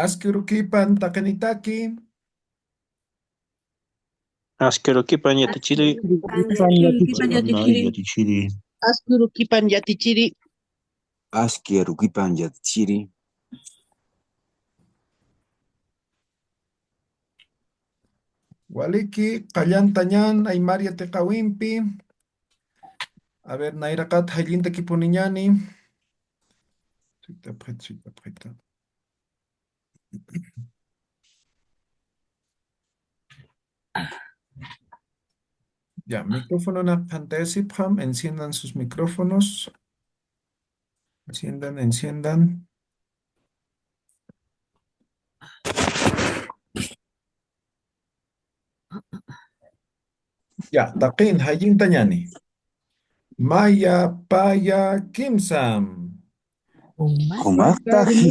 Askurukipan takanitaki. Askerokipan yatichiri. Askerukipan Askerukipan yatichiri. Nay yatichiri. yatichiri. Askerukipan yatichiri. Askerukipan yatchiri. Waliki qallantañan aymaria teqawimpi. A ver, Nairakat hallinta kipuniñani. Suita. Ya, micrófono na pantalla, enciendan sus micrófonos. Enciendan. Ya, taqin hallintañani. Maya, paya, kimsam. Humaqtahi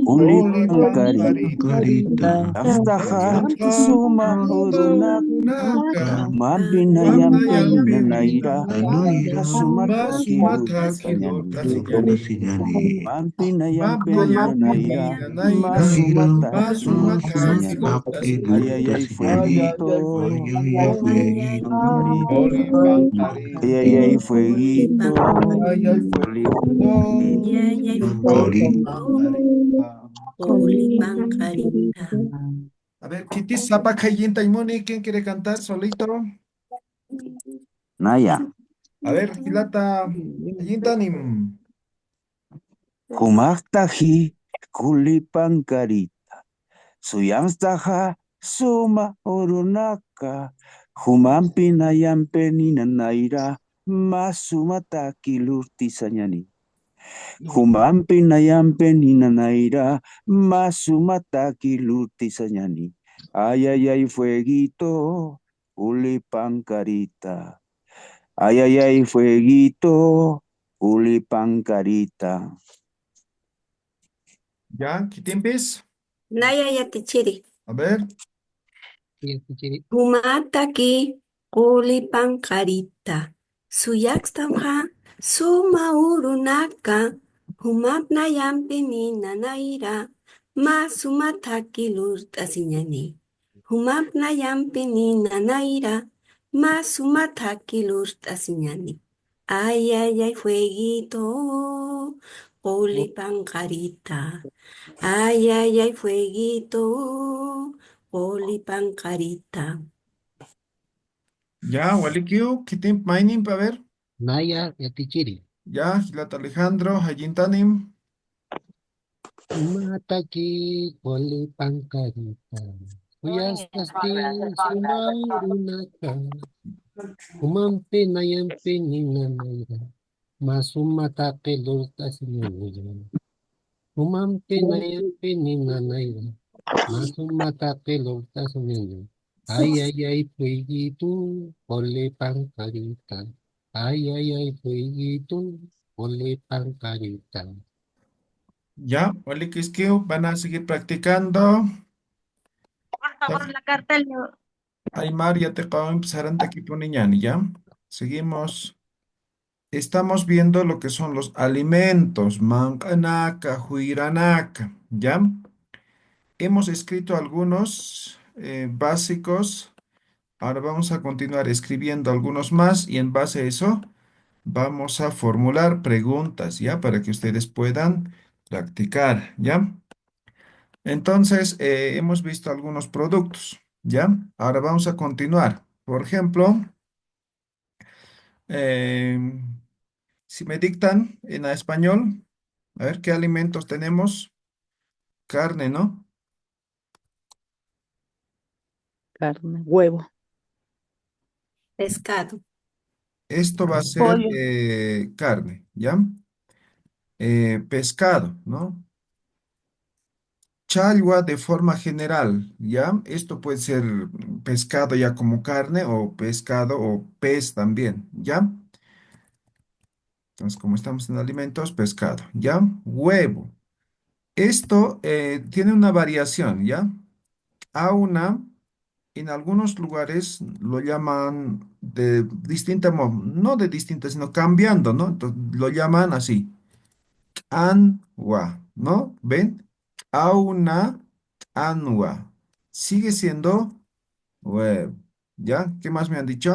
Umataki. ulipankari. Karita. Yaqtaqa Yaqtaqa suma urunaka. urunaka. Mampina Mapna yampeni yampeni nanaira. Nanaira. Masumataki masumataki lurtasanyani. lortasiñani. Sinyani. Mampina Mapna yampeni yampeni nanaira. nanaira. Masumataki Masumataki lurtisanyani. Masumataki lortasiñani. Ayayay lurtasinyani. fueguito. Ay, fueguito. Olipankarita. Ayayay Olipancarito. fueguito. Ay, ay, fueguito. Olipancarita. Colipancarita. A ver, Kitty Zapa Kayinta y Moni, ¿quién quiere cantar solito? Naya. A ver, Gilata, Kayinta nim. Humaqtahi kulipankarita. Suyamstaja suma urunaka. Humampina yampeni naira. Masumataki lurtisanyani. Humampina yampeni naira. Masumataki lurtisanyani. Ay, ay, ay, fueguito. Ulipancarita. Ay, ay, ay, fueguito. Ulipancarita. Ya, Kitimpis. Naya yatichiri. A ver, Yatichiri. Humataki colipancarita. Suyakstanja suma urunaka. Humapna yampini nanaira. Masumataki lurtasiñani. Humapna yampini nanaira. Masumataki lurtasiñani. Ay, ay, ay, fueguito. Colipancarita. Ay, ay, ay, fueguito. Colipancarita. ya, Walikiu, Kitimp Mainim, a ver. Naya yatichiri. Ya, Gilata Alejandro, Hayintanim. Umataki colipancarita. Uyastasti sumaurunaka. Umampi nayampi ninanaira. Masumataki lurtasiñani. Umampi nayampi ninanaira. Masumataki lurtasiñani. Ay, ay, fueguito, ponle pancarita. Ay, fueguito, ponle pancarita. Ya, Walikiskiu, van a seguir practicando. Por favor, la carta Leo. Aymar, ya te acabo de empezar Kipuniñani, ¿ya? Seguimos. Estamos viendo lo que son los alimentos, mancanaka, huiranaka, ¿ya? Hemos escrito algunos básicos, ahora vamos a continuar escribiendo algunos más y en base a eso vamos a formular preguntas, ¿ya? Para que ustedes puedan practicar, ¿ya? Entonces, hemos visto algunos productos, ¿ya? Ahora vamos a continuar. Por ejemplo, em, si me dictan en español, a ver qué alimentos tenemos. Carne, ¿no? Carne, huevo, Pescado. Esto va a ser pollo, carne, ¿ya? Pescado, ¿no? Chagua de forma general, ¿ya? Esto puede ser pescado ya como carne o pescado o pez también, ¿ya? Entonces, como estamos en alimentos, pescado, ¿ya? Huevo. Esto tiene una variación, ¿ya? Auna, en algunos lugares lo llaman de distinta, no de distinta, sino cambiando, ¿no? Entonces, lo llaman así, anwa, ¿no? ¿Ven? Auna, anua. Sigue siendo huevo. ¿Ya? ¿Qué más me han dicho?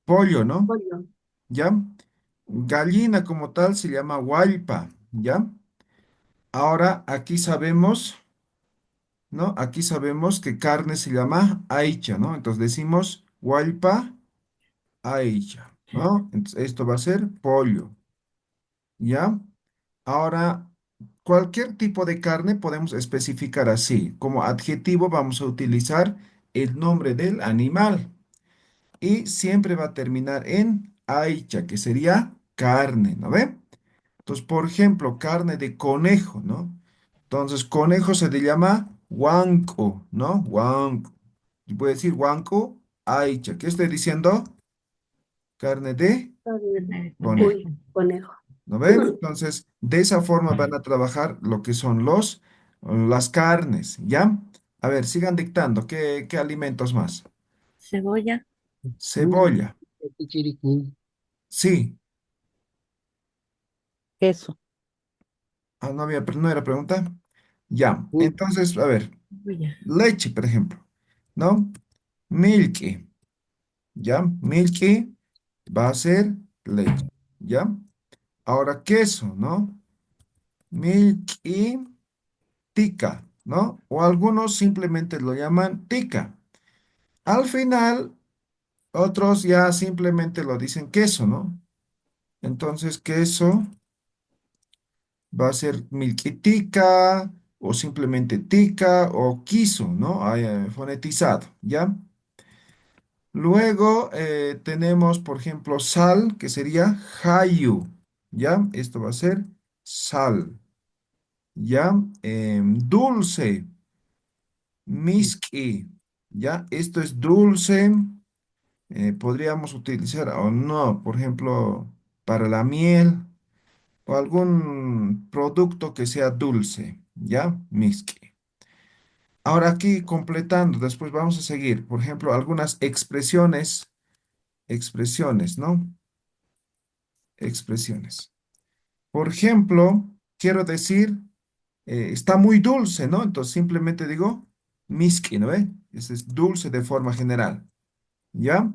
Pollo, ¿no? Pollo. ¿Ya? Gallina como tal se llama hualpa. ¿Ya? Ahora aquí sabemos, ¿no? Aquí sabemos que carne se llama aicha, ¿no? Entonces decimos hualpa aicha, ¿no? Entonces esto va a ser pollo. ¿Ya? Ahora, cualquier tipo de carne podemos especificar así. Como adjetivo vamos a utilizar el nombre del animal y siempre va a terminar en aicha, que sería carne, ¿no ve? Entonces, por ejemplo, carne de conejo, ¿no? Entonces, conejo se le llama huanco, ¿no? Huanco. Y puede decir huanco, aicha. ¿Qué estoy diciendo? Carne de conejo. Uy, conejo. ¿No ve? Entonces, de esa forma van a trabajar lo que son las carnes, ¿ya? A ver, sigan dictando. ¿Qué alimentos más? Cebolla, Cebolla. Chichiricú. Sí. queso, Ah, no era pregunta. Ya. Uh, Entonces, a ver, cebolla, leche, por ejemplo, ¿no? Milky, ¿ya? Milky va a ser leche, ¿ya? Ahora, queso, ¿no? Milky tica, ¿no? O algunos simplemente lo llaman tica. Al final, otros ya simplemente lo dicen queso, ¿no? Entonces, queso va a ser milquitica o simplemente tica o quiso, ¿no? Fonetizado, ¿ya? Luego tenemos, por ejemplo, sal, que sería hayu, ¿ya? Esto va a ser sal, ¿ya? Dulce, miski, ¿ya? Esto es dulce. Podríamos utilizar o no, por ejemplo, para la miel o algún producto que sea dulce, ¿ya? Miski. Ahora aquí completando, después vamos a seguir, por ejemplo, algunas expresiones, ¿no? Expresiones. Por ejemplo, quiero decir, está muy dulce, ¿no? Entonces simplemente digo miski, ¿no ve? Ese es dulce de forma general, ¿ya?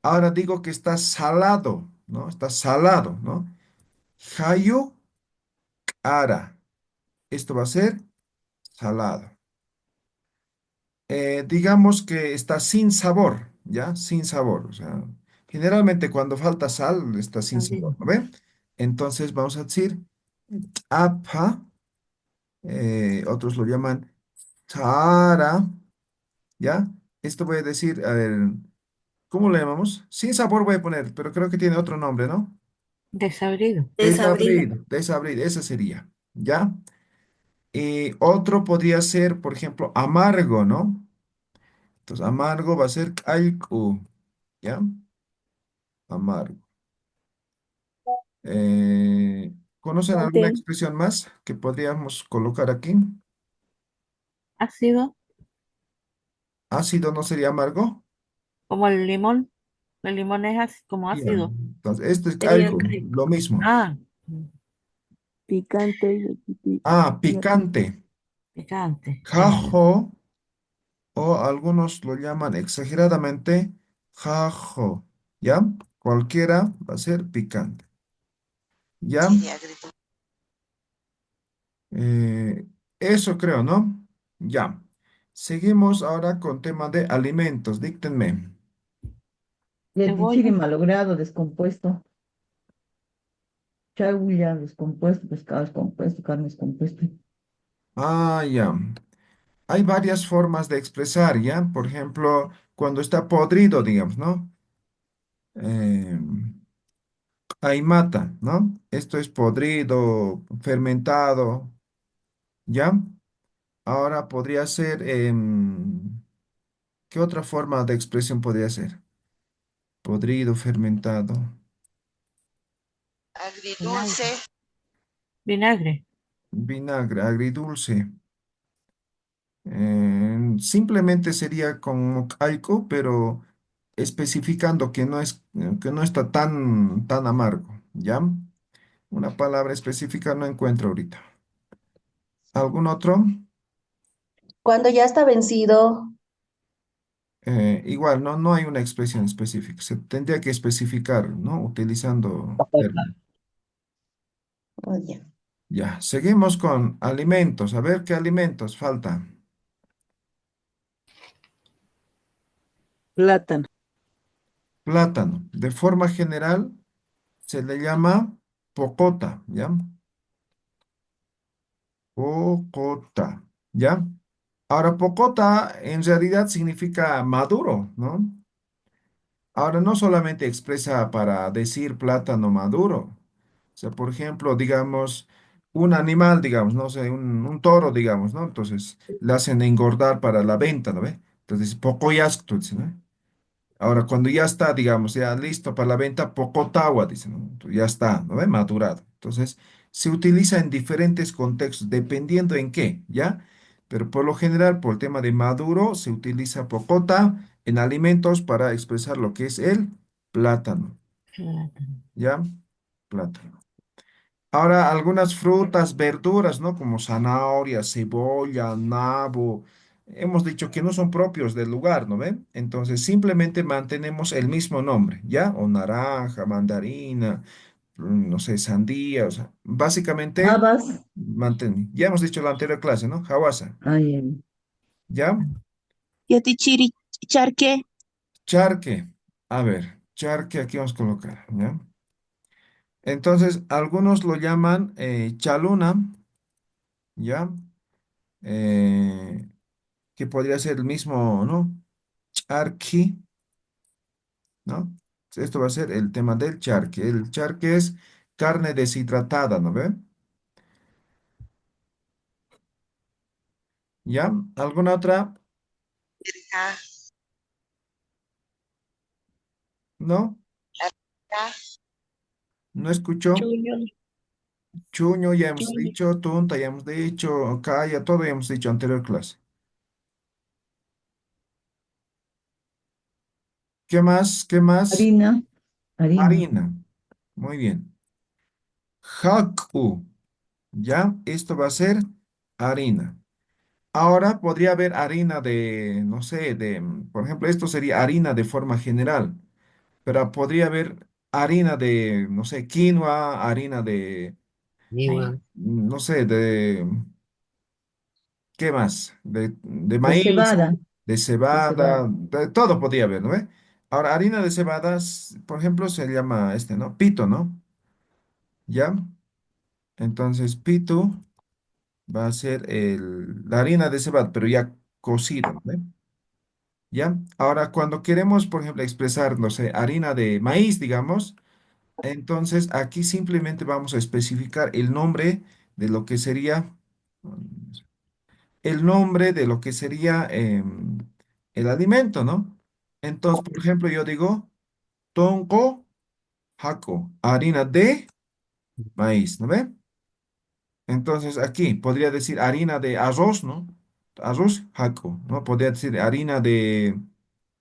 Ahora digo que está salado, ¿no? Está salado, ¿no? Hayu ara. Esto va a ser salado. Digamos que está sin sabor, ¿ya? Sin sabor. O sea, generalmente cuando falta sal está sin sabor, abrido, ¿no ve? Entonces vamos a decir apa, otros lo llaman sara, ¿ya? Esto voy a decir, a ver, ¿cómo le llamamos? Sin sabor voy a poner, pero creo que tiene otro nombre, ¿no? desabrido, Desabrido. Desabrido, desabrido, ese sería, ¿ya? Y otro podría ser, por ejemplo, amargo, ¿no? Entonces, amargo va a ser calcu, ¿ya? Amargo. Eh, ¿Conocen alguna picante, expresión más que podríamos colocar aquí? ácido, Ácido no sería amargo. como el limón. El limón es como Ya. ácido. Entonces, este es Sería calcu, calco. lo mismo. Ah, Picante y Ah, picante. picante, ya. Jajo, o algunos lo llaman exageradamente jajo, ¿ya? Cualquiera va a ser picante, ¿ya? Eh, eso creo, ¿no? Ya. Seguimos ahora con tema de alimentos. Díctenme. Cebolla, malogrado, descompuesto, chaulla, descompuesto, pescado descompuesto, carne descompuesta. Ah, ya. Hay varias formas de expresar, ¿ya? Por ejemplo, cuando está podrido, digamos, ¿no? Eh, ahí mata, ¿no? Esto es podrido, fermentado, ¿ya? Ahora podría ser, ¿qué otra forma de expresión podría ser? Podrido, fermentado. vinagre, vinagre, Vinagre, agridulce. Simplemente sería como calco, pero especificando que no está tan amargo, ¿ya? Una palabra específica no encuentro ahorita. ¿Algún otro? Cuando ya está vencido. Igual, no hay una expresión específica. Se tendría que especificar, ¿no? Utilizando términos. Oh, ya. Ya, seguimos con alimentos. A ver qué alimentos falta. Plátano. Plátano. De forma general se le llama pocota, ¿ya? Pocota, ¿ya? Ahora, pocota en realidad significa maduro, ¿no? Ahora, no solamente expresa para decir plátano maduro. O sea, por ejemplo, digamos, un animal, digamos, no sé, un toro, digamos, ¿no? Entonces, le hacen engordar para la venta, ¿no ve? Entonces, pocoyasco, dice, ¿no? Ahora, cuando ya está, digamos, ya listo para la venta, pocotagua, dice, ¿no? Entonces, ya está, ¿no ve? Madurado. Entonces, se utiliza en diferentes contextos, dependiendo en qué, ¿ya? Pero por lo general, por el tema de maduro, se utiliza pocota en alimentos para expresar lo que es el plátano, Plátano. ¿ya? Plátano. Ahora, algunas frutas, verduras, ¿no? Como zanahoria, cebolla, nabo. Hemos dicho que no son propios del lugar, ¿no ven? Entonces, simplemente mantenemos el mismo nombre, ¿ya? O naranja, mandarina, no sé, sandía, o sea, básicamente, Habas. ya hemos dicho en la anterior clase, ¿no? Hawasa, Ay, ay. ¿ya? Yatichiri, charque, Charque. A ver, charque aquí vamos a colocar, ¿ya? Entonces, algunos lo llaman chaluna, ¿ya? Eh, que podría ser el mismo, ¿no? Charqui, ¿no? Esto va a ser el tema del charque. El charque es carne deshidratada, ¿no ve? ¿Ya? ¿Alguna otra? ¿No? No escucho. chuño, Chuño ya hemos chuño, dicho, tunta ya hemos dicho, calla, todo ya hemos dicho anterior clase. ¿Qué más? ¿Qué más? Harina. Harina. Harina. Muy bien. Haku. ¿Ya? Esto va a ser harina. Ahora podría haber harina de, no sé, por ejemplo, esto sería harina de forma general, pero podría haber harina de, no sé, quinoa, harina de, Niwa. no sé, ¿qué más? De De maíz, cebada. de De cebada, cebada. de todo podría haber, ¿no ve? Ahora, harina de cebadas, por ejemplo, se llama ¿no? Pito, ¿no? ¿Ya? Entonces, pito va a ser la harina de cebada, pero ya cocido, ¿no ve? ¿Ya? Ahora, cuando queremos, por ejemplo, expresar, no sé, harina de maíz, digamos, entonces aquí simplemente vamos a especificar el nombre de lo que sería, el nombre de lo que sería el alimento, ¿no? Entonces, por ejemplo, yo digo, tonko jaco, harina de maíz, ¿no ve? Entonces, aquí podría decir harina de arroz, ¿no? Arroz, jaco, ¿no? Podría decir harina de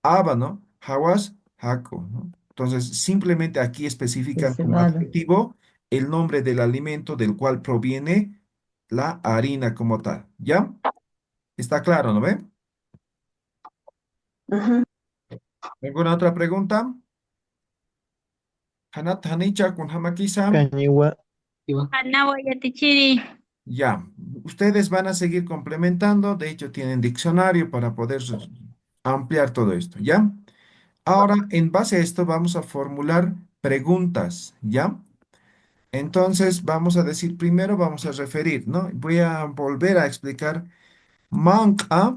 haba, ¿no? Hawas, jaco, ¿no? Entonces, simplemente aquí De especifican como cebada. adjetivo el nombre del alimento del cual proviene la harina como tal, ¿ya? Está claro, ¿no ve? Ujú. ¿Alguna otra pregunta? Hanat, Hanicha, con Hamakisa. Cañigua. Iwa. anawa yatichiri. Ya. Ustedes van a seguir complementando. De hecho, tienen diccionario para poder ampliar todo esto, ¿ya? Ahora, en base a esto, vamos a formular preguntas, ¿ya? Entonces, vamos a decir primero, vamos a referir, ¿no? Voy a volver a explicar. Manca,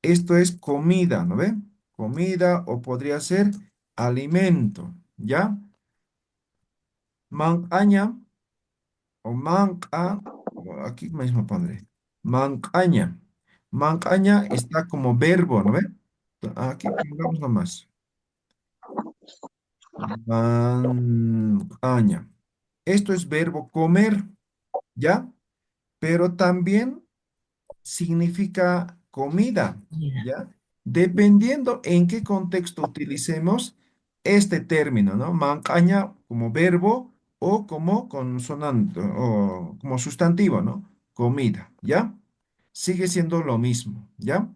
esto es comida, ¿no ve? Comida o podría ser alimento, ¿ya? Mancaña o manca, aquí mismo pondré. Mancaña. Mancaña está como verbo, ¿no ve? Aquí pongamos nomás. Mancaña. Esto es verbo comer, ¿ya? Pero también significa comida, Mira. ¿ya? Dependiendo en qué contexto utilicemos este término, ¿no? Mancaña como verbo o como consonante o como sustantivo, ¿no? comida, ¿ya? Sigue siendo lo mismo, ¿ya?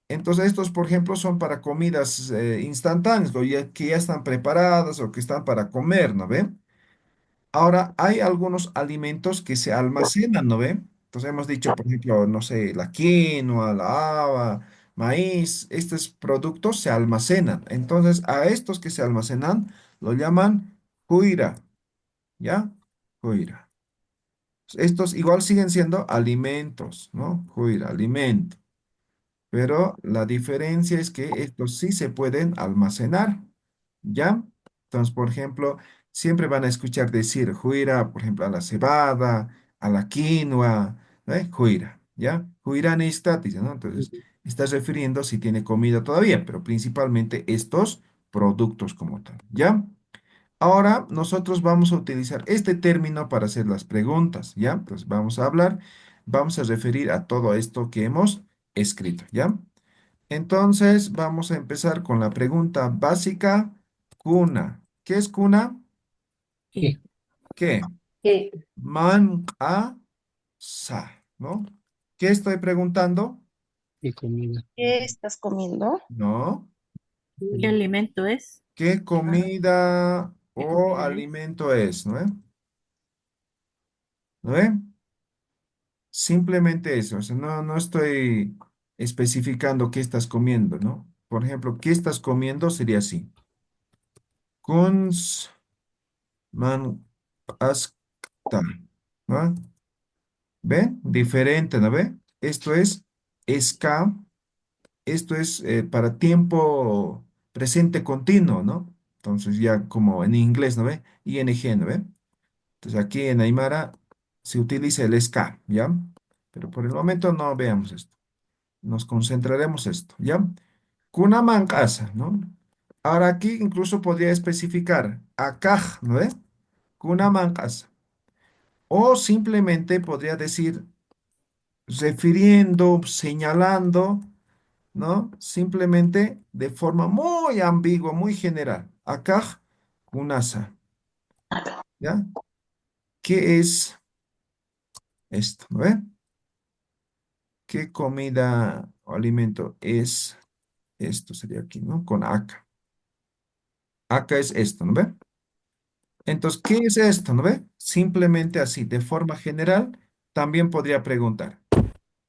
Entonces estos, por ejemplo, son para comidas instantáneas, que ya están preparadas o que están para comer, ¿no ve? Ahora, hay algunos alimentos que se almacenan, ¿no ve? Entonces hemos dicho, por ejemplo, no sé, la quinoa, la haba, maíz, estos productos se almacenan. Entonces, a estos que se almacenan lo llaman huira, ¿ya? Huira. Estos igual siguen siendo alimentos, ¿no? Huira, alimento. Pero la diferencia es que estos sí se pueden almacenar, ¿ya? Entonces, por ejemplo, siempre van a escuchar decir juira, por ejemplo, a la cebada, a la quinoa, juira, ¿ya? Juira dice, ¿no? Entonces, estás refiriendo si tiene comida todavía, pero principalmente estos productos como tal, ¿ya? Ahora nosotros vamos a utilizar este término para hacer las preguntas, ¿ya? Entonces, vamos a referir a todo esto que hemos escrito, ¿ya? Entonces, vamos a empezar con la pregunta básica, cuna. ¿Qué es cuna? ¿Qué? ¿Qué? ¿Qué? Man, ¿no? ¿Qué estoy preguntando? ¿Qué comida? ¿Qué estás comiendo? No. ¿Qué alimento es? ¿Qué comida ¿Qué o comida es? alimento es? ¿No ve? ¿No ve? Simplemente eso. O sea, no estoy especificando qué estás comiendo, ¿no? Por ejemplo, ¿qué estás comiendo? Sería así. Kuns man askta, ¿no? ¿Ven? Diferente, ¿no ve? Esto es ska, esto es para tiempo presente continuo, ¿no? Entonces ya como en inglés, ¿no ve? ING, ¿no ve? Entonces aquí en Aymara se utiliza el ska, ¿ya? Pero por el momento no veamos esto. Nos concentraremos esto, ¿ya? Kunaman casa, ¿no? Ahora aquí incluso podría especificar akaj, ¿no ve? Kunaman casa. O simplemente podría decir refiriendo, señalando, ¿no? Simplemente de forma muy ambigua, muy general. Acá, kunasa, ¿ya? ¿Qué es esto? ¿No ve? ¿Qué comida o alimento es esto? Sería aquí, ¿no? Con acá. Acá es esto, ¿no ve? Entonces, ¿qué es esto? ¿No ve? Simplemente así, de forma general, también podría preguntar.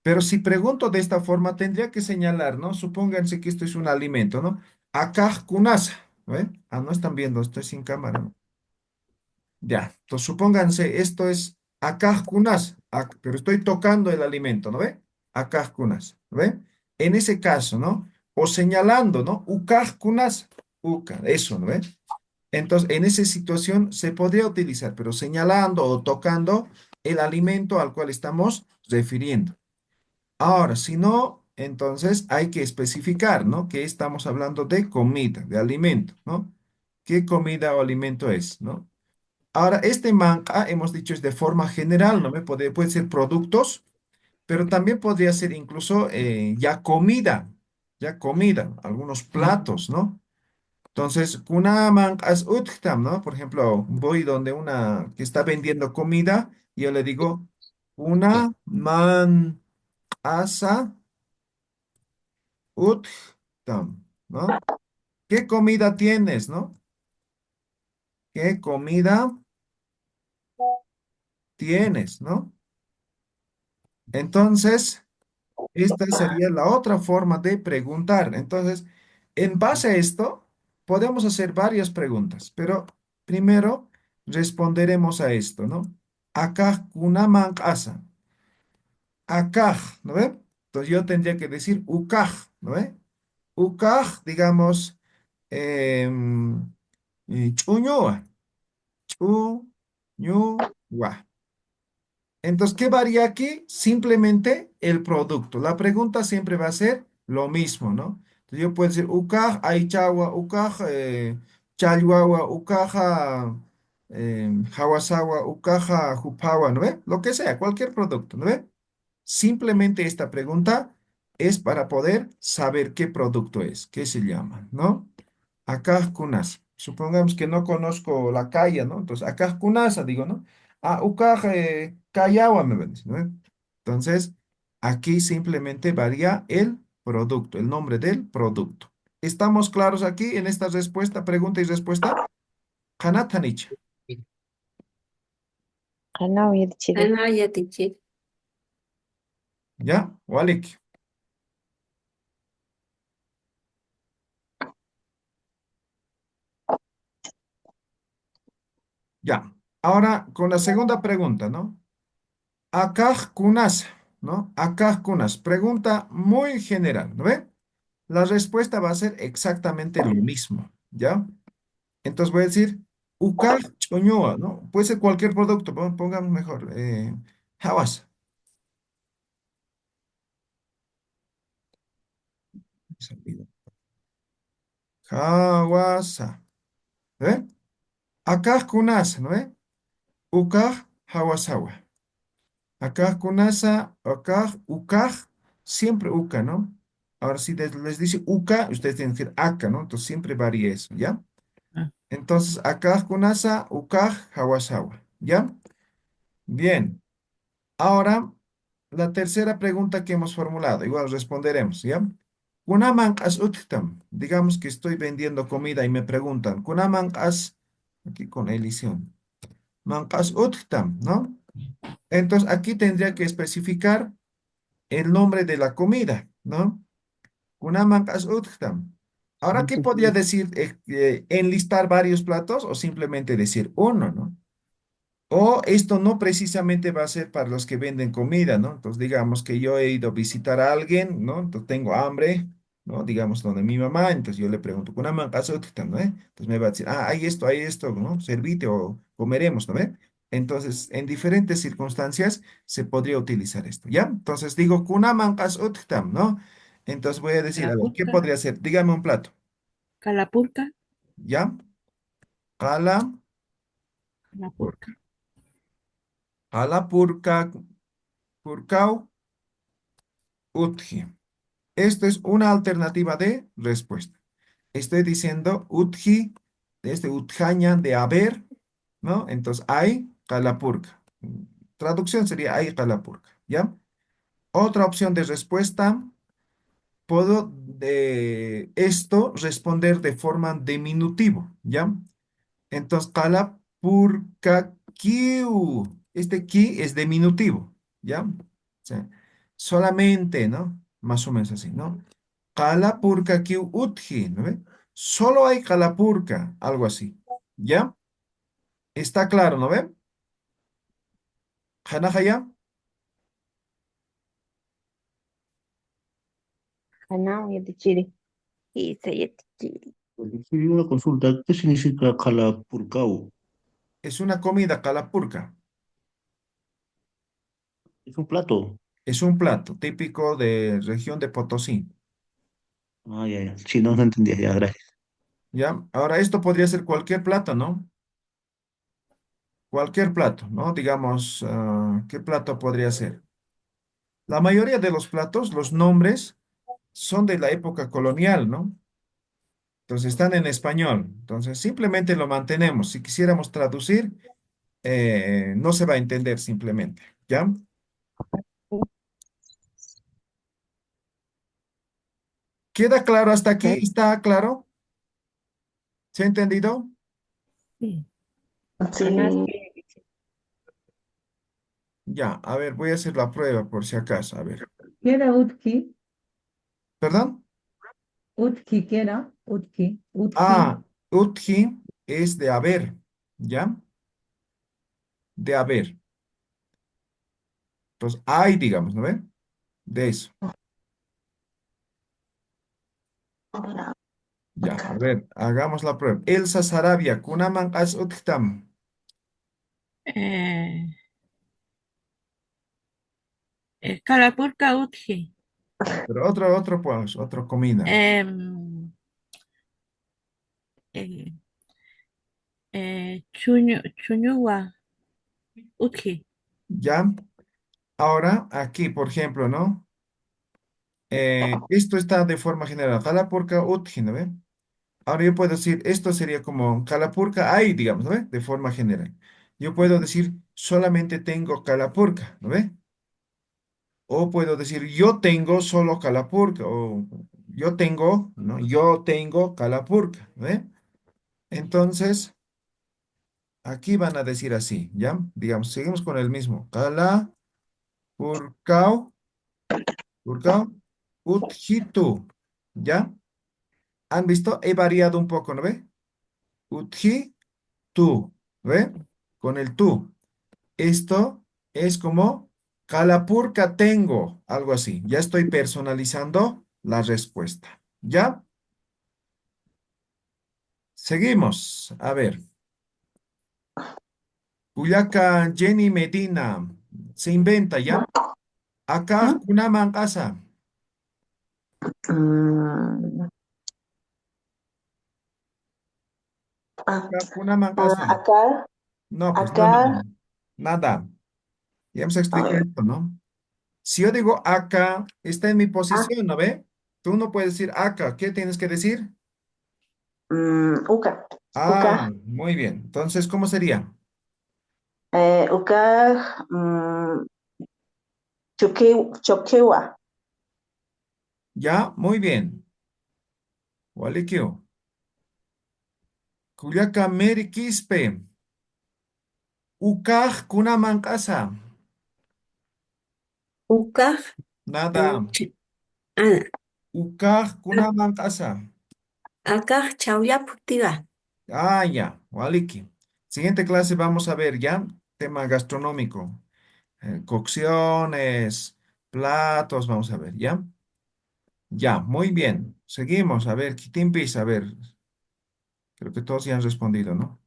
Pero si pregunto de esta forma, tendría que señalar, ¿no? Supónganse que esto es un alimento, ¿no? Acá kunasa, ¿ven? Ah, no están viendo, estoy sin cámara, ¿no? Ya, entonces supónganse, esto es acá kunasa, pero estoy tocando el alimento, ¿no ve? Acá kunasa, ¿no ve? En ese caso, ¿no? O señalando, ¿no? Ukaj kunasa, uka, eso, ¿no ve? Entonces, en esa situación se podría utilizar, pero señalando o tocando el alimento al cual estamos refiriendo. Ahora, si no, entonces hay que especificar, ¿no? Que estamos hablando de comida, de alimento, ¿no? ¿Qué comida o alimento es, ¿no? Ahora, este manca, hemos dicho, es de forma general, ¿no? Puede ser productos, pero también podría ser incluso ya comida, algunos platos, ¿no? Entonces, kuna mankas utktam, ¿no? Por ejemplo, voy donde una que está vendiendo comida y yo le digo, ¿Qué? una man asa Uttam, ¿no? ¿Qué comida tienes, no? ¿Qué comida tienes, no? Entonces, esta sería la otra forma de preguntar. Entonces, en base a esto, podemos hacer varias preguntas, pero primero responderemos a esto, ¿no? Acá kunaman asa. Acá, ¿no ve? Entonces yo tendría que decir ukaj, ¿no ve? Ukaj, digamos, em, chuñoa. Uñuwa. Entonces, ¿qué varía aquí? Simplemente el producto. La pregunta siempre va a ser lo mismo, ¿no? Entonces, yo puedo decir, ukaj aichawa, ukaj chalhuahua, ukaja hawasawa, ukaja jupawa, ¿no ve? Lo que sea, cualquier producto, ¿no ve? Simplemente esta pregunta es para poder saber qué producto es, qué se llama, ¿no? Acá kunas. Supongamos que no conozco la calle, ¿no? Entonces, acá kunasa, digo, ¿no? Ah, ukaje kayawa me ven, ¿no? Entonces, aquí simplemente varía el producto, el nombre del producto. ¿Estamos claros aquí en esta respuesta, pregunta y respuesta? Hanatanich. Hanao yetichiri. Anaya tichiri. ¿Ya? Walik. Ya. Ahora con la segunda pregunta, ¿no? Akaj kunas, ¿no? Akaj kunas. Pregunta muy general, ¿no ve? La respuesta va a ser exactamente lo mismo, ¿ya? Entonces voy a decir, ukaj choñoa, ¿no? Puede ser cualquier producto, pongamos mejor. Hawas. Se olvidó. Hawasa. ¿Ve? Akaj kunas, ¿no ve? Ukaj hawasawa. Acá kunasa, acá ukaj, siempre uka, ¿no? Ahora si les dice uka, ustedes tienen que decir aka, ¿no? Entonces siempre varía eso, ¿ya? Ah, Entonces acá kunasa, ukaj, hawasawa, ¿ya? Bien. Ahora, la tercera pregunta que hemos formulado, igual responderemos, ¿ya? Kunaman as uttam. Digamos que estoy vendiendo comida y me preguntan, kunaman as, aquí con elisión, man as uttam, ¿no? Entonces aquí tendría que especificar el nombre de la comida, ¿no? Kunaman as uttam. Ahora, ¿qué podría decir? ¿Enlistar varios platos o simplemente decir uno, ¿no? O esto no precisamente va a ser para los que venden comida, ¿no? Entonces, digamos que yo he ido a visitar a alguien, ¿no? Entonces, tengo hambre, ¿no? Digamos, donde mi mamá, entonces yo le pregunto, ¿kuna mancasotita, no? Entonces me va a decir, ah, hay esto, ¿no? Servite o comeremos, ¿no ve? Entonces, en diferentes circunstancias se podría utilizar esto, ¿ya? Entonces digo, kuna mancasotita, ¿no? Entonces voy a decir, a ver, ¿qué calapurca, podría ser? Dígame un plato, calapurca, ¿ya? Cala, calapurca. purca. Cala, purca, purcau, utji. Esto es una alternativa de respuesta. Estoy diciendo utji, desde utjaña de haber, ¿no? Entonces hay calapurca. Traducción sería hay calapurca, ¿ya? Otra opción de respuesta, puedo de esto responder de forma diminutivo, ¿ya? Entonces, calapurcaquiu. Este ki es diminutivo, ¿ya? O sea, solamente, ¿no? Más o menos así, ¿no? Calapurcaquiu utji, ¿no ve? Solo hay calapurca, algo así, ¿ya? Está claro, ¿no ve? Hanahaya, Hanao yetichiri. Isa yetichiri. Sí, una consulta. ¿Qué significa Calapurcao? es una comida calapurca. ¿Es un plato? Es un plato típico de región de Potosí, Ah, ya, ya. Sí, no, no entendía. Ya, gracias. ¿ya? Ahora, esto podría ser cualquier plato, ¿no? Cualquier plato, ¿no? Digamos, ¿qué plato podría ser? La mayoría de los platos, los nombres son de la época colonial, ¿no? Entonces están en español. Entonces simplemente lo mantenemos. Si quisiéramos traducir, no se va a entender simplemente, ¿ya? ¿Queda claro hasta aquí? ¿Está claro? ¿Se ha entendido? Sí. Sí. Ya, a ver, voy a hacer la prueba por si acaso. A ver, ¿Qué era Utki? ¿perdón? Utki, ¿qué era? Utki, Utki. Ah, utji es de haber, ¿ya? De haber. Entonces, hay, digamos, ¿no ven? De eso. Ya, a ver, hagamos la prueba. Elsa Sarabia, kunaman as utkitam. Eh, calapurca utji. Ya, pero otro, pues, otra comida. Em, eh, chuñua utji. ¿Ya? Ahora, aquí, por ejemplo, ¿no? Esto está de forma general. Calapurca utji, ¿no ve? Ahora yo puedo decir, esto sería como calapurca hay, digamos, ¿no ve? De forma general. Yo puedo decir, solamente tengo calapurca, ¿no ve? O puedo decir, yo tengo solo calapurca. O yo tengo, ¿no? Yo tengo calapurca. ¿Ve? Entonces, aquí van a decir así, ¿ya? Digamos, seguimos con el mismo. Calapurcao, purcao, utjitu. ¿Ya? ¿Han visto? He variado un poco, ¿no ve? Utji, tú. ¿Ve? Con el tú. Esto es como calapurca tengo, algo así. Ya estoy personalizando la respuesta. ¿Ya? Seguimos. A ver. Cuyaca Jenny Medina. Se inventa, ¿ya? Acá ¿Mm? kunaman asa. Mm, Acá kunaman asa. acá, No, pues no, no, acá, no. Nada. Ya hemos a explicado ver, esto, ¿no? Si yo digo acá, está en mi ah, posición, ¿no ve? Tú no puedes decir acá. ¿Qué tienes que decir? uca, Ah, uca, muy bien. Entonces, ¿cómo sería? uca, choquewa, Ya, muy bien. Walikio. Cuyaca Mary Quispe. Ukaj kunaman asa. Ukaj, Nada. ah, Ukaj kunaman asa. akaj chawllapuq tiwa. Ah, ya. Waliki. Siguiente clase vamos a ver ya. Tema gastronómico. Cocciones, platos, vamos a ver, ¿ya? Ya, muy bien. Seguimos. A ver, ¿quién empieza? A ver, creo que todos ya han respondido, ¿no?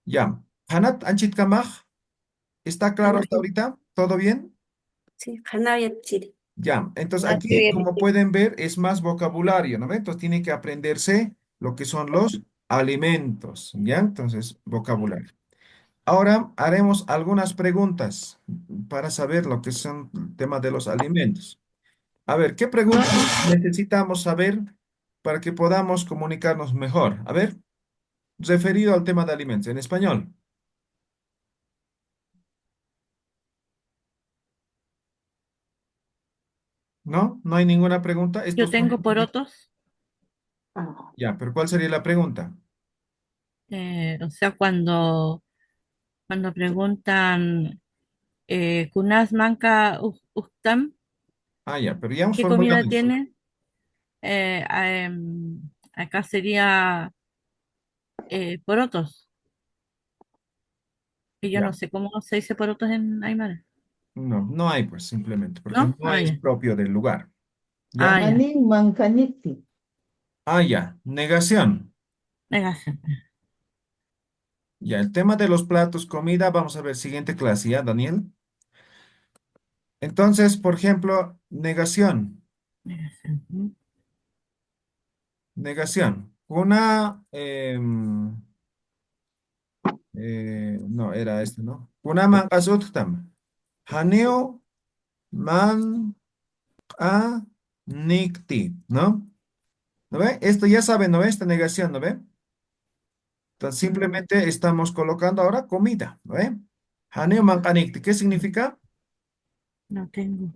Ya. Hanat Anchit Kamaj, ¿está claro hasta ahorita? ¿Todo bien? Sí, hanaya chiri. Ya. Entonces Ah, aquí, sí, como pueden ver, es más vocabulario, ¿no ve? Entonces tiene que aprenderse lo que son los alimentos, ¿ya? Entonces, vocabulario. Ahora haremos algunas preguntas para saber lo que son el tema de los alimentos. A ver, ¿qué preguntas necesitamos saber para que podamos comunicarnos mejor? A ver, referido al tema de alimentos en español. ¿No? ¿No hay ninguna pregunta? Yo Estos son... tengo porotos, Ya, pero ¿cuál sería la pregunta? o sea, cuando preguntan Kunas Manca Ustam, Ah, ya, pero ya hemos ¿qué formulado comida eso. tiene? Acá sería porotos, que yo Ya, no sé cómo se dice porotos en Aymara, no, no hay pues simplemente, porque ¿no? no Ah, es ya. propio del lugar. ¿Ya? Ah, ya. Manin mankaniti. Ah, ya, negación. Negación. Ya, el tema de los platos, comida, vamos a ver, siguiente clase, ¿ya, Daniel? Entonces, por ejemplo, negación. Negación. ¿Mm? Negación. Una, no, era este, ¿no? Una man asuttam. Haneo man a nikti, ¿no? ¿No ve? Esto ya saben, ¿no ve? Esta negación, ¿no ve? Entonces, simplemente estamos colocando ahora comida, ¿no ve? Haneo man a nikti. ¿Qué significa? No tengo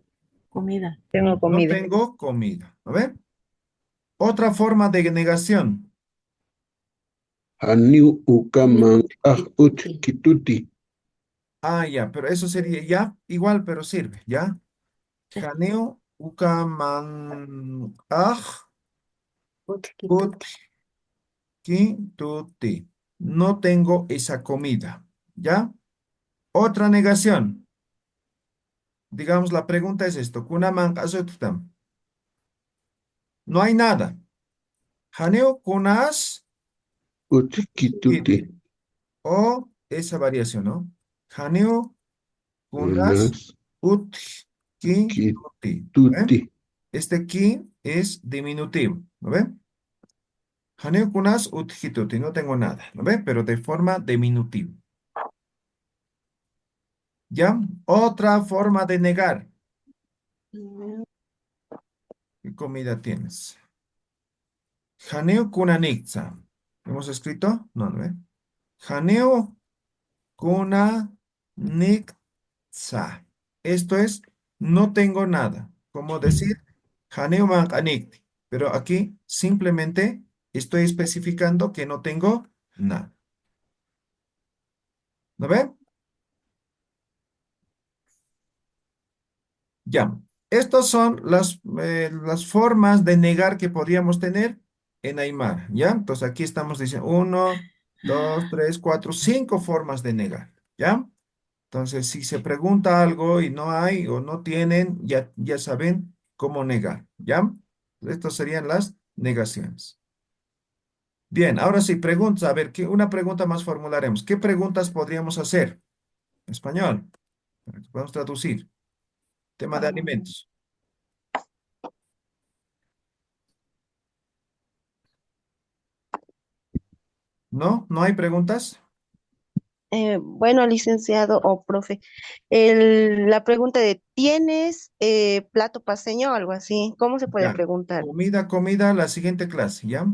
comida. tengo No comida. tengo comida, ¿no ve? Otra forma de negación. Haniu ukaman ut Kituti. kituti. Ah, ya, pero eso sería ya igual, pero sirve, ¿ya? Sí, Haneo ukaman uti ut kituti. kituti. No tengo esa comida, ¿ya? Otra negación. Digamos, la pregunta es esto. Kunaman asuttam. No hay nada. Haneo kunas Ut kituti. kituti. O esa variación, ¿no? Haneo kunas Unas ut kituti. ¿Ve? kituti. Este ki es diminutivo, ¿no ve? Haneo kunas ut kituti. No tengo nada, ¿no ve? Pero de forma diminutiva. ¿Ya? Otra forma de negar. ¿Qué comida tienes? Haneo kunanitsa. ¿Hemos escrito? No, ¿no ve? Haneo kunanitsa. Esto es, no tengo nada. Como decir, "Haneo manqanikti", pero aquí simplemente estoy especificando que no tengo nada. ¿No ve? Ya. Estas son las formas de negar que podríamos tener en Aymara. ¿Ya? Entonces aquí estamos diciendo uno, dos, tres, cuatro, cinco formas de negar. ¿Ya? Entonces, si se pregunta algo y no hay o no tienen, ya saben cómo negar. ¿Ya? Estas serían las negaciones. Bien, ahora sí, preguntas. A ver, una pregunta más formularemos. ¿Qué preguntas podríamos hacer? En español. Para que podamos traducir. Tema de alimentos. ¿No? ¿No hay preguntas? Bueno, licenciado o profe, la pregunta de ¿tienes plato paceño o algo así? ¿Cómo se puede Ya. preguntar? Comida, la siguiente clase, ¿ya?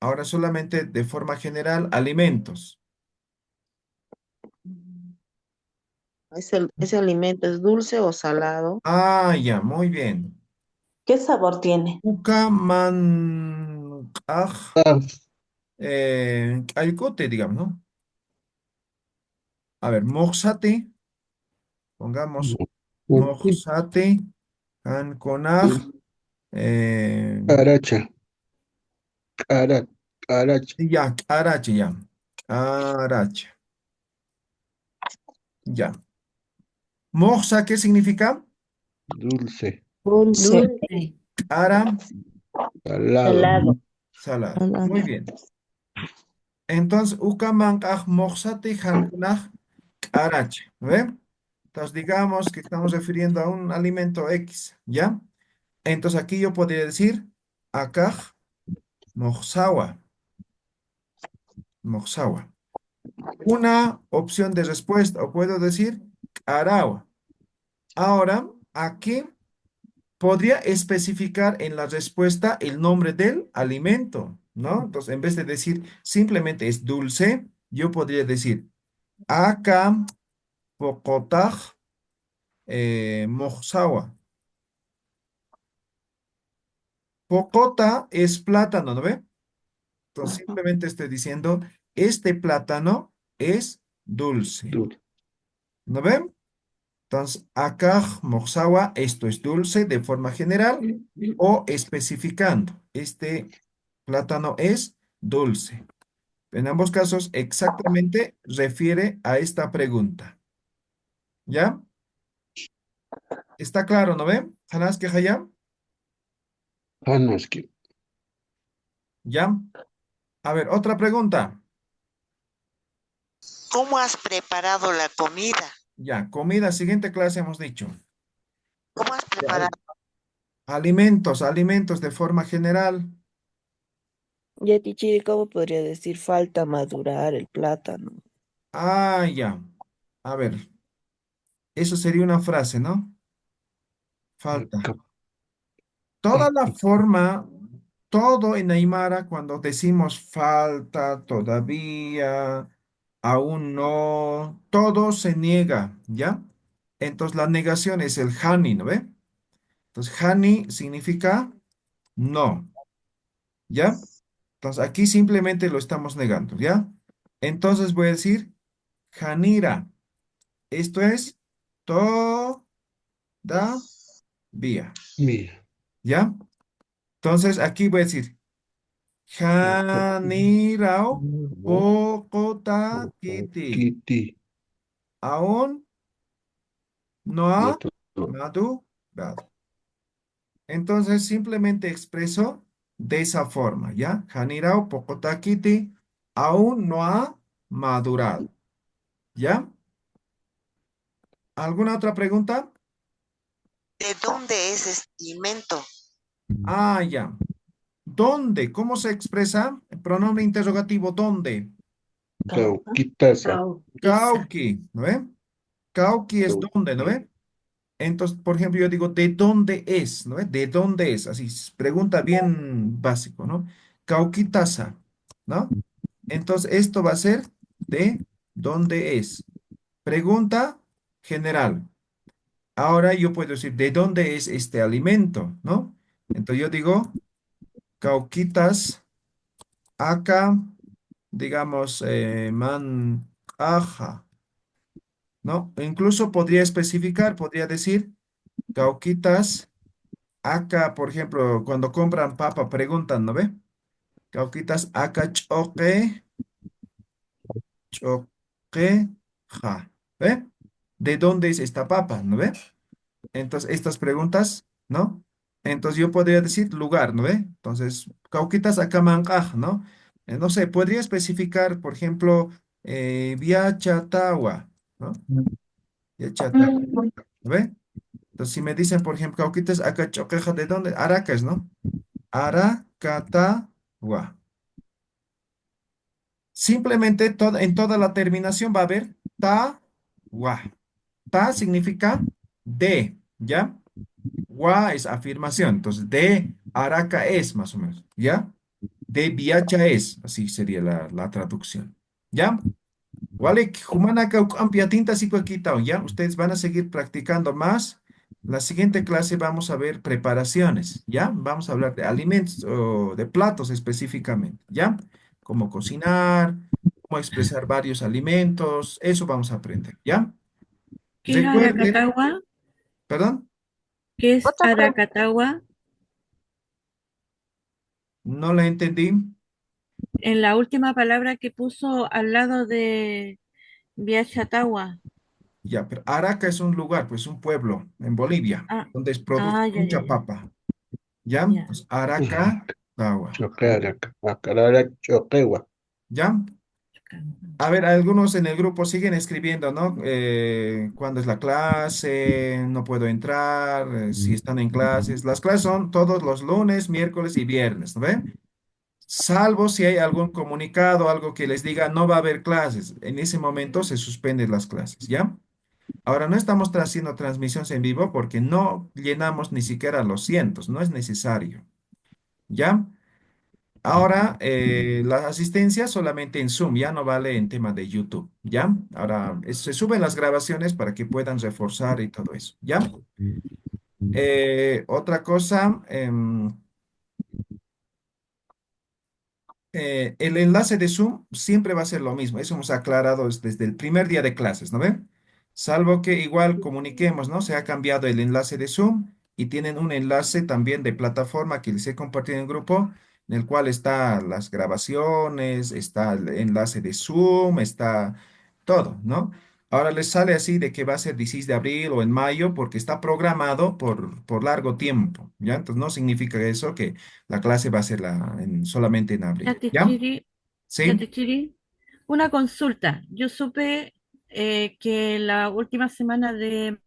Ahora solamente de forma general, alimentos. Ese alimento es dulce o salado? Ah, ya, muy bien. ¿Qué sabor tiene? Ucamanaj, Ah, alcote, digamos, ¿no? A ver, moxate, pongamos ok. moxate, canconaj, eh, Caracha, cara, caracha, ya, caracha, ya, caracha, ya. Moxa, ¿qué significa? dulce, Dulce. Dulce. Cara, salado, Salado. salado. Muy Salado. bien. Entonces, ucamancaj, moxate, canconaj, caracha, ¿ve? Entonces, digamos que estamos refiriendo a un alimento X, ¿ya? Entonces, aquí yo podría decir, acaj, moxawa, moxawa. Una opción de respuesta, o puedo decir Arawa. Ahora, aquí podría especificar en la respuesta el nombre del alimento, ¿no? Entonces, en vez de decir simplemente es dulce, yo podría decir Aka Pokotaj Moxawa. Pocota es plátano, ¿no ve? Entonces, simplemente estoy diciendo, este plátano es dulce, dulce, ¿no ven? Entonces, acá, moxawa, esto es dulce de forma general o especificando. Este plátano es dulce. En ambos casos, exactamente refiere a esta pregunta. ¿Ya? ¿Está claro, no ven? ¿Hanas que haya? ah, no, es que, ¿Ya? A ver, otra pregunta. ¿Cómo has preparado la comida? Ya, comida, siguiente clase hemos dicho. ¿Cómo has Ya, preparado? alimentos de forma general. Yeti Chiri, ¿cómo podría decir falta madurar el plátano? Ah, ya. A ver, eso sería una frase, ¿no? Falta. cap- Toda ah, la forma, todo en Aymara, cuando decimos falta, todavía, aún no, todo se niega, ¿ya? Entonces la negación es el hani, ¿no ve? Entonces hani significa no, ¿ya? Entonces aquí simplemente lo estamos negando, ¿ya? Entonces voy a decir hanira. Esto es todavía, mira, ¿ya? Entonces aquí voy a decir poco, Hanirao Pokota poquiti, Aún no ha mato, madurado. Entonces simplemente expreso de esa forma, ¿ya? Hanirao Pokota aún no ha madurado, ¿ya? ¿Alguna otra pregunta? ¿De dónde es este alimento? Ah, ya. ¿Dónde? ¿Cómo se expresa? El pronombre interrogativo, ¿dónde? cauquitaza, Cauquiza. Cauqui, ¿no ve? Cauqui es dónde, ¿no cauqui, ve? Entonces, por ejemplo, yo digo, ¿de dónde es? ¿No ve? ¿De dónde es? Así, pregunta bien básico, ¿no? Cauquitaza, ¿no? Entonces, esto va a ser de dónde es. Pregunta general. Ahora yo puedo decir, ¿de dónde es este alimento? ¿No? Entonces yo digo, cauquitas, acá, digamos, aja, ¿no? E incluso podría especificar, podría decir, cauquitas, acá, por ejemplo, cuando compran papa, preguntan, ¿no ve? Cauquitas, acá, choque, choque, ja, ¿ve? ¿De dónde es esta papa? ¿No ve? Entonces, estas preguntas, ¿no? Entonces yo podría decir lugar, ¿no ve? Entonces, Cauquitas Acamanaj, ¿no? No sé, podría especificar, por ejemplo, Viachatawa, ¿no? Viachatawa, ¿no ve? Entonces, si me dicen, por ejemplo, Cauquitas Acachoqueja, ¿de dónde? Aracas, ¿no? Aracatawa. Simplemente en toda la terminación va a haber ta, wa. Ta significa de, ¿ya? Gua es afirmación, entonces de Araca es más o menos, ¿ya? De Viacha es, así sería la traducción, ¿ya? Vale, Humanaca amplia tinta sí fue quitado, ¿ya? Ustedes van a seguir practicando más. La siguiente clase vamos a ver preparaciones, ¿ya? Vamos a hablar de alimentos o de platos específicamente, ¿ya? Cómo cocinar, cómo expresar varios alimentos, eso vamos a aprender, ¿ya? ¿Qué es Recuerden, Aracatagua? perdón, ¿Qué es Otra pregunta. Aracatagua? no la entendí. En la última palabra que puso al lado de Viachatagua. Ya, pero Araca es un lugar, pues un pueblo en Bolivia, Ah, donde produce ya, ya, mucha ya. papa. ¿Ya? Ya. Pues Araca, agua. Choquewa. ¿Ya? A ver, algunos en el grupo siguen escribiendo, ¿no? ¿Cuándo es la clase? No puedo entrar. Si están en clases. Las clases son todos los lunes, miércoles y viernes, ¿no ven? Salvo si hay algún comunicado, algo que les diga no va a haber clases. En ese momento se suspenden las clases, ¿ya? Ahora no estamos haciendo transmisiones en vivo porque no llenamos ni siquiera los cientos, no es necesario. ¿Ya? Ahora la asistencia solamente en Zoom, ya no vale en tema de YouTube. ¿Ya? Ahora se suben las grabaciones para que puedan reforzar y todo eso. ¿Ya? Otra cosa. El enlace de Zoom siempre va a ser lo mismo. Eso hemos aclarado desde el primer día de clases, ¿no ven? Salvo que igual comuniquemos, ¿no? Se ha cambiado el enlace de Zoom y tienen un enlace también de plataforma que les he compartido en el grupo, en el cual está las grabaciones, está el enlace de Zoom, está todo, ¿no? Ahora les sale así de que va a ser 16 de abril o en mayo porque está programado por largo tiempo, ¿ya? Entonces no significa eso que la clase va a ser solamente en abril. ¿Ya? Yatichiri, ¿Sí? Yatichiri. Una consulta. Yo supe que la última semana de